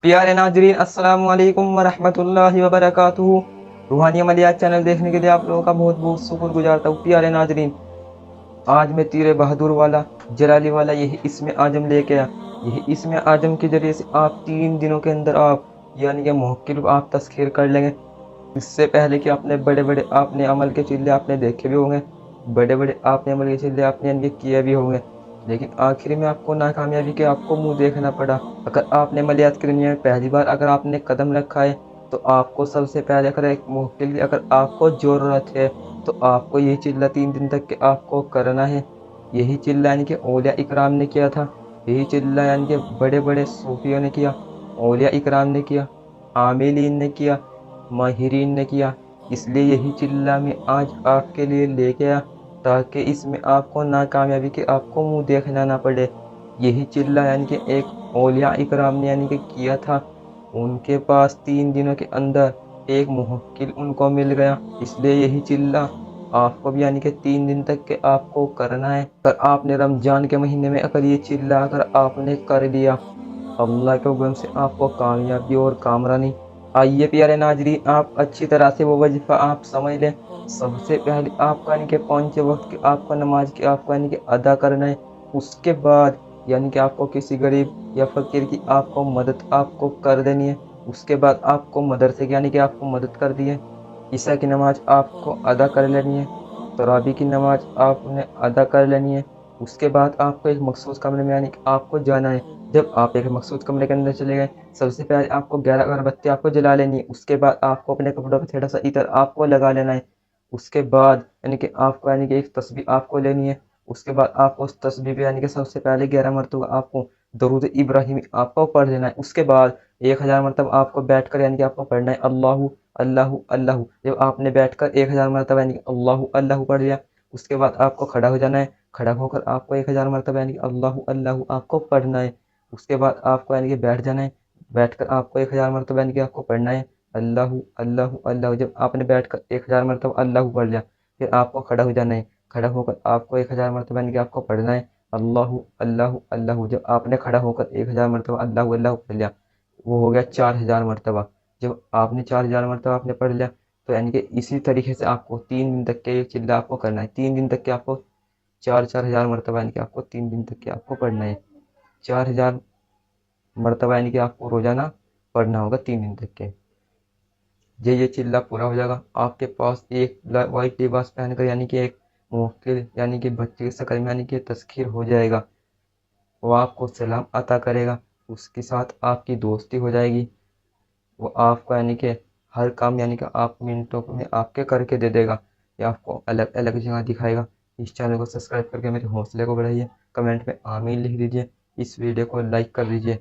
प्यारे नाजरीन अस्सलाम वालेकुम वरहमतुल्लाहि वबरकातुहू। रूहानी अमलियात चैनल देखने के लिए आप लोगों का बहुत बहुत शुक्र गुजारता हूँ। प्यारे नाजरीन, आज मैं तीर बहादुर वाला जलाली वाला यही इसमें आजम लेके आया। यही इसमें आजम के जरिए से आप 3 दिनों के अंदर आप यानी कि मुवक्किल आप तस्खीर कर लेंगे। इससे पहले कि आपने बड़े बड़े आपने अमल के चिल्ले आपने देखे भी होंगे, बड़े बड़े आपने अमल के चिल्ले आपने यानी कि किए भी होंगे, लेकिन आखिर में आपको नाकामयाबी के आपको मुंह देखना पड़ा। अगर आपने अमलियात की दुनिया में पहली बार अगर आपने कदम रखा है तो आपको सबसे पहले अगर एक मुवक्किल की अगर आपको ज़रूरत है तो आपको यही चिल्ला 3 दिन तक के आपको करना है। यही चिल्ला यानी कि औलिया इकराम ने किया था, यही चिल्ला यानी कि बड़े बड़े सूफियों ने किया, औलिया इकराम ने किया, आमिलीन ने किया, माहिरीन ने किया। इसलिए यही चिल्ला मैं आज आपके लिए लेके आया ताकि इसमें आपको नाकामयाबी के आपको मुंह देखना ना पड़े। यही चिल्ला यानी कि एक औलिया इकराम ने यानी कि किया था। उनके पास 3 दिनों के अंदर एक मुवक्किल उनको मिल गया। इसलिए यही चिल्ला आपको भी यानी कि 3 दिन तक के आपको करना है। अगर आपने रमजान के महीने में अगर ये चिल्ला अगर आपने कर लिया, अल्लाह के हुक्म से आपको कामयाबी और कामरानी। आइए प्यारे नाजरीन, आप अच्छी तरह से वो वजीफ़ा आप समझ लें। सबसे पहले आपको यानी कि 5 वक्त की आपको नमाज की आपको यानी कि अदा करना है। उसके बाद यानी कि आपको किसी गरीब या फ़कीर की आपको मदद आपको कर देनी है। उसके बाद आपको मदरसे की यानी कि आपको मदद कर दी है। ईशा की नमाज आपको अदा कर लेनी है। तरावी की नमाज आपने अदा कर लेनी है। उसके बाद आपको एक मखसूस कमरे में यानी कि आपको जाना है। जब आप एक मखसूस कमरे के अंदर चले गए, सबसे पहले आपको 11 अगरबत्ती आपको जला लेनी है। उसके बाद आपको अपने कपड़ों पे थोड़ा सा इत्र आपको लगा लेना है। उसके बाद यानी कि आपको यानी कि एक तस्बीह आपको लेनी है। उसके बाद आपको उस तस्बीह पे यानी कि सबसे पहले 11 मरतबा आपको दरूद इब्राहिमी आपको पढ़ लेना है। उसके बाद 1000 मरतबा आपको बैठकर यानी कि आपको पढ़ना है अल्लाहु अल्लाहु अल्लाहु। जब आपने बैठकर 1000 मरतबा यानी कि अल्लाहु अल्लाहु पढ़ लिया, उसके बाद आपको खड़ा हो जाना है। खड़ा होकर आपको 1000 मरतबा यानी कि अल्लाहु अल्लाहु आपको पढ़ना है। उसके बाद आपको यानी कि बैठ जाना है। बैठकर आपको 1000 मरतबा यानी कि आपको पढ़ना है अल्लाहु अल्लाहु अल्लाहु। जब आपने बैठकर 1000 मरतबा अल्लाहु पढ़ लिया, फिर आपको खड़ा हो जाना है। खड़ा होकर आपको 1000 मरतबा यानी कि आपको पढ़ना है अल्लाहु अल्लाहु अल्लाहु। जब आपने खड़ा होकर 1000 मरतबा अल्लाहु अल्लाहु पढ़ लिया, वो हो गया 4000 मरतबा। जब आपने 4000 मरतबा आपने पढ़ लिया, तो यानी कि इसी तरीके से आपको 3 दिन तक के ये चिल्ला आपको करना है। 3 दिन तक के आपको 4-4 हज़ार मरतबा यानी कि आपको 3 दिन तक के आपको पढ़ना है। 4000 मरतबा यानी कि आपको रोज़ाना पढ़ना होगा 3 दिन तक के। ये चिल्ला पूरा हो जाएगा, आपके पास एक वाइट लिबास पहनकर यानी कि एक मुवक्किल यानी कि बच्चे की शक्ल में यानी कि तस्खीर हो जाएगा। वो आपको सलाम अता करेगा, उसके साथ आपकी दोस्ती हो जाएगी। वो आपको यानी कि हर काम यानी कि आप मिनटों में आपके करके दे देगा, या आपको अलग अलग जगह दिखाएगा। इस चैनल को सब्सक्राइब करके मेरे हौसले को बढ़ाइए, कमेंट में आमीन लिख दीजिए, इस वीडियो को लाइक कर दीजिए।